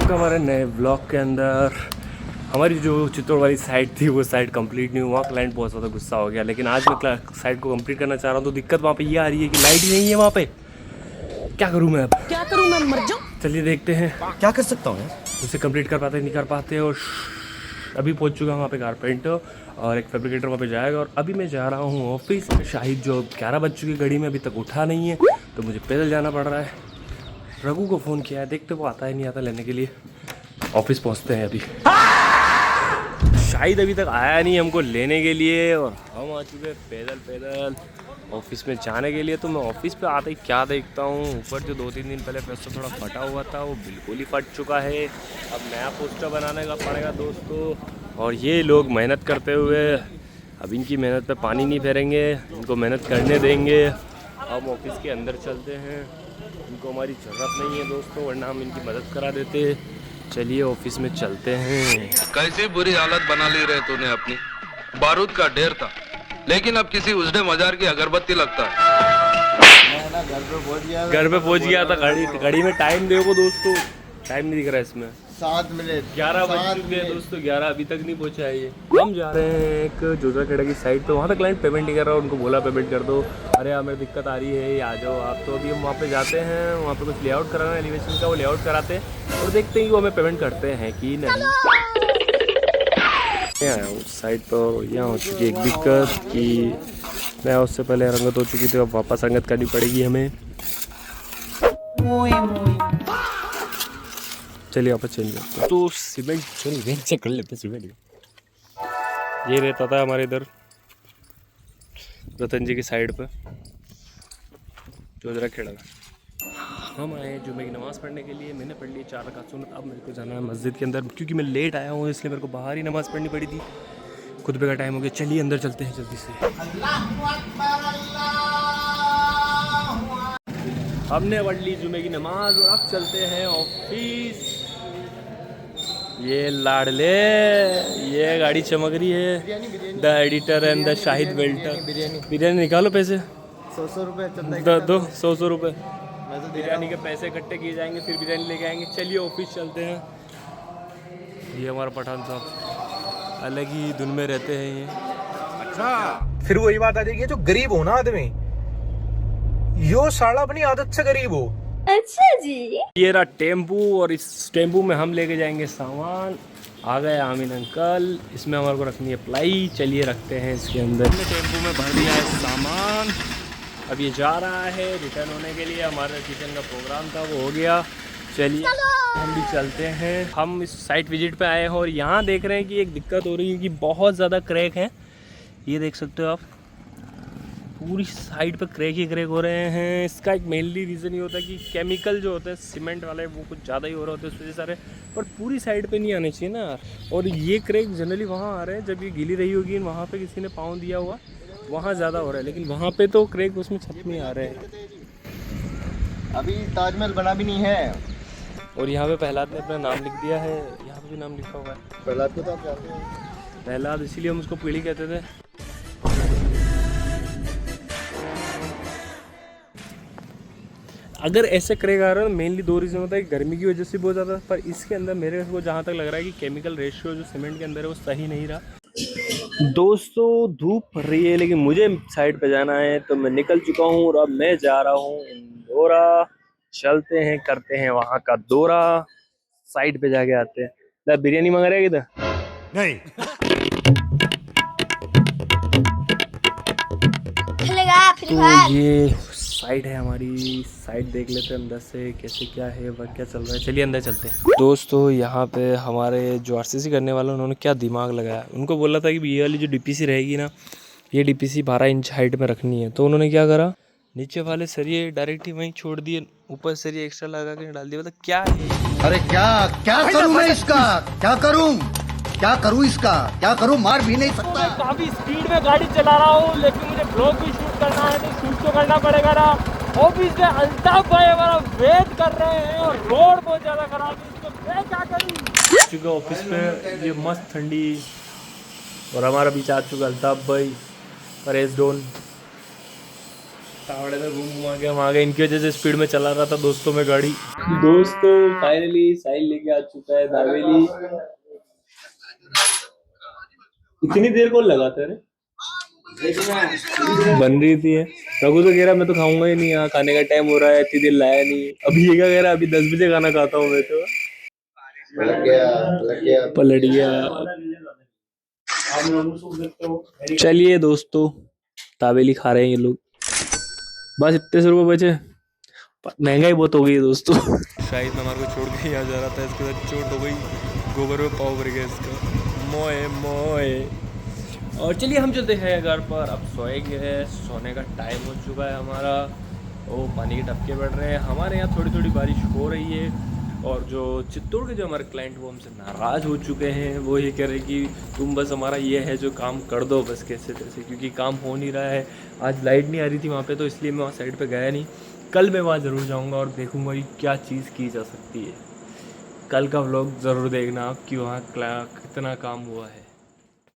आपका हमारे नए ब्लॉग के अंदर। हमारी जो चित्तौड़ वाली साइड थी वो साइड कंप्लीट नहीं हुआ, क्लाइंट बहुत ज़्यादा गुस्सा हो गया। लेकिन आज मैं साइड को कंप्लीट करना चाह रहा हूँ, तो दिक्कत वहाँ पे ये आ रही है कि लाइट ही नहीं है वहाँ पे। क्या करूँ मैं अब, क्या करूँ मैं, मर जाऊँ? चलिए देखते हैं क्या कर सकता हूँ यार। उसे कंप्लीट कर पाते नहीं कर पाते। और अभी पहुँच चुका हूँ वहाँ पे कारपेंटर और एक फैब्रिकेटर वहाँ पे जाएगा। और अभी मैं जा रहा हूँ ऑफिस। शाहिद जो 11 बज चुकी घड़ी में अभी तक उठा नहीं है, तो मुझे पैदल जाना पड़ रहा है। रघु को फ़ोन किया है, देखते वो आता है नहीं आता लेने के लिए। ऑफिस पहुँचते हैं अभी। शाहिद अभी तक आया नहीं हमको लेने के लिए, और हम आ चुके हैं पैदल पैदल ऑफिस में जाने के लिए। तो मैं ऑफिस पे आते ही क्या देखता हूँ, ऊपर जो 2-3 दिन पहले पोस्टर थोड़ा फटा हुआ था वो बिल्कुल ही फट चुका है। अब नया पोस्टर बनाने का पड़ेगा दोस्तों। और ये लोग मेहनत करते हुए अब इनकी मेहनत पे पानी नहीं फेरेंगे, इनको मेहनत करने देंगे। हम ऑफिस के अंदर चलते हैं, इनको हमारी ज़रूरत नहीं है दोस्तों, वरना हम इनकी मदद करा देते। चलिए ऑफिस में चलते हैं। कैसी बुरी हालत बना ली रहे तूने अपनी। बारूद का ढेर था, लेकिन अब किसी उजड़े मजार की अगरबत्ती लगता है। मैं घर पे पहुंच गया था। घड़ी में टाइम देखो दोस्तों, टाइम नहीं दिख रहा है इसमें। 7 मिनट 11 बज चुके हैं दोस्तों, 11 अभी तक नहीं पहुंचा है ये। हम जा रहे हैं एक जोजराखेड़ा की साइड पे, वहाँ तक क्लाइंट पेमेंट नहीं कर रहा है। उनको बोला पेमेंट कर दो, अरे यार मेरी दिक्कत आ रही है, ये आ जाओ आप। तो अभी हम वहाँ पे जाते हैं, वहाँ पे कुछ लेआउट कराना है एलिवेशन का, वो लेआउट कराते हैं और देखते हैं कि वो हमें पेमेंट करते हैं कि नहीं। उस साइड पर यहाँ हो चुकी एक दिक्कत कि मैं उससे पहले रंगत हो चुकी थी, अब वापस रंगत करनी पड़ेगी हमें। चलिए वापस चेंज करते हैं। तो सीमेंट चलिए रेंज से कर लेते सीमेंट। ये रहता था हमारे इधर रतन जी की साइड पर जोजराखेड़ा में। हम आए जुम्मे की नमाज़ पढ़ने के लिए। मैंने पढ़ ली 4 रकात सुन्नत। अब मेरे को जाना है मस्जिद के अंदर, क्योंकि मैं लेट आया हूँ इसलिए मेरे को बाहर ही नमाज़ पढ़नी पड़ी थी। खुतबे का टाइम हो गया, चलिए अंदर चलते हैं जल्दी से। हमने पढ़ ली जुम्मे की नमाज और अब चलते हैं ऑफिस। ये लाडले, ये गाड़ी चमक रही है। The editor and the Shahid welter. Biryani निकालो पैसे। 100 रुपए दो 100 रुपये बिरयानी के पैसे इकट्ठे किए जाएंगे, फिर बिरयानी लेके आएंगे। चलिए ऑफिस चलते हैं। ये हमारा पठान साहब अलग ही धुन में रहते हैं ये। अच्छा, फिर वही बात आ जाएगी, जो गरीब हो ना आदमी, यो साला अपनी आदत से गरीब हो। अच्छा जी। ये रहा टेम्पू, और इस टेम्पू में हम लेके जाएंगे सामान। आ गए आमिन अंकल, इसमें हमारे को रखनी है प्लाई। चलिए रखते हैं इसके अंदर। हमने टेम्पू में भर दिया है सामान, अब ये जा रहा है रिटर्न होने के लिए। हमारा किचन का प्रोग्राम था वो हो गया। चलिए हम भी चलते हैं। हम इस साइट विजिट पे आए हैं और यहाँ देख रहे हैं कि एक दिक्कत हो रही है कि बहुत ज़्यादा क्रैक है। ये देख सकते हो आप, पूरी साइड पे क्रैक ही क्रैक हो रहे हैं। इसका एक मेनली रीज़न ये होता है कि केमिकल जो होते हैं सीमेंट वाले वो कुछ ज़्यादा ही हो रहे होते हैं, इस वजह से सारे, पर पूरी साइड पे नहीं आने चाहिए ना यार। और ये क्रैक जनरली वहाँ आ रहे हैं जब ये गीली रही होगी, वहाँ पे किसी ने पाँव दिया हुआ, वहाँ ज़्यादा हो रहा है। लेकिन वहाँ पे तो क्रैक उसमें छत में आ रहे हैं। अभी ताजमहल बना भी नहीं है। और यहाँ पे प्रहलाद ने अपना नाम लिख दिया है, यहाँ पे भी नाम लिखा हुआ है प्रहलाद को तो आप जानते हैं। प्रहलाद, इसीलिए हम उसको पीढ़ी कहते थे। अगर ऐसे क्रैक आ रहा है, मेनली 2 रीज़न होता है। गर्मी की वजह से बहुत ज़्यादा, पर इसके अंदर मेरे को जहाँ तक लग रहा है कि केमिकल रेशियो जो सीमेंट के अंदर है वो सही नहीं रहा। दोस्तों धूप रही है, लेकिन मुझे साइड पे जाना है तो मैं निकल चुका हूँ और अब मैं जा रहा हूँ इंदौरा। चलते हैं, करते हैं वहाँ का दौरा, साइड पे जाके आते हैं। बिरयानी मंगा रहे किधर नहीं, तो ये साइड है हमारी। साइड देख लेते हैं अंदर से कैसे क्या है, वह क्या चल रहा है। चलिए अंदर चलते हैं। दोस्तों यहाँ पे हमारे जो आरसीसी करने वाले उन्होंने क्या दिमाग लगाया। उनको बोला था कि ये वाली जो डीपीसी रहेगी ना, ये डीपीसी 12 इंच हाइट में रखनी है। तो उन्होंने क्या करा, नीचे वाले सरिये डायरेक्ट ही वहीं छोड़ दिए, ऊपर सरिये एक्स्ट्रा लगा के डाल दिए। मतलब क्या है, अरे क्या क्या करूं मैं इसका, क्या करूं इसका, क्या करूं, मार भी नहीं सकता। मैं काफ़ी स्पीड में गाड़ी चला रहा हूँ, लेकिन मुझे ब्लॉग भी शूट करना है, तो शूट तो करना पड़ेगा ना। ऑफिस में अल्ताफ भाई हमारा वेट कर रहे हैं और रोड बहुत ज़्यादा खराब है, इसको मैं क्या करूँ। चुका ऑफिस पे, ये मस्त ठंडी, और हमारा बीच आ चुका अल्ताफ भाई, परेश डोन। तावड़े में घूम आ गया वहाँ गए, इनकी वजह से स्पीड में चला रहा था दोस्तों में गाड़ी। दोस्तों फाइनली साहिल लेके आ चुका है दावेली। इतनी देर कौन लगाते रे? बन रही थी रघु तो कह रहा मैं तो खाऊंगा ही नहीं, यहाँ खाने का टाइम हो रहा है, इतनी देर लाया नहीं। अभी ये क्या कह रहा है, अभी 10 बजे खाना खाता हूँ मैं तो। लग गया पलट गया। चलिए दोस्तों तावेली खा रहे हैं ये लोग, बस इतने से रुपये बचे, महंगाई बहुत हो गई है दोस्तों। शाहिद हमारे को छोड़ के यहाँ जा रहा था, इसके साथ चोट हो गई, गोबर में पाव भर गया इसका, मोए मोए। और चलिए हम चलते हैं घर पर, अब सोएंगे, सोने का टाइम हो चुका है हमारा। ओ पानी के टपके बढ़ रहे हैं, हमारे यहाँ थोड़ी थोड़ी बारिश हो रही है। और जो चित्तौड़ के जो हमारे क्लाइंट वो हमसे नाराज़ हो चुके हैं, वो ये कह रहे कि तुम बस हमारा ये है जो काम कर दो बस कैसे तैसे, क्योंकि काम हो नहीं रहा है। आज लाइट नहीं आ रही थी वहाँ पे, तो इसलिए मैं वहाँ साइड पे गया नहीं। कल मैं वहाँ ज़रूर जाऊँगा और देखूँगा कि क्या चीज़ की जा सकती है। कल का व्लॉग ज़रूर देखना आप कि वहाँ कितना काम हुआ है।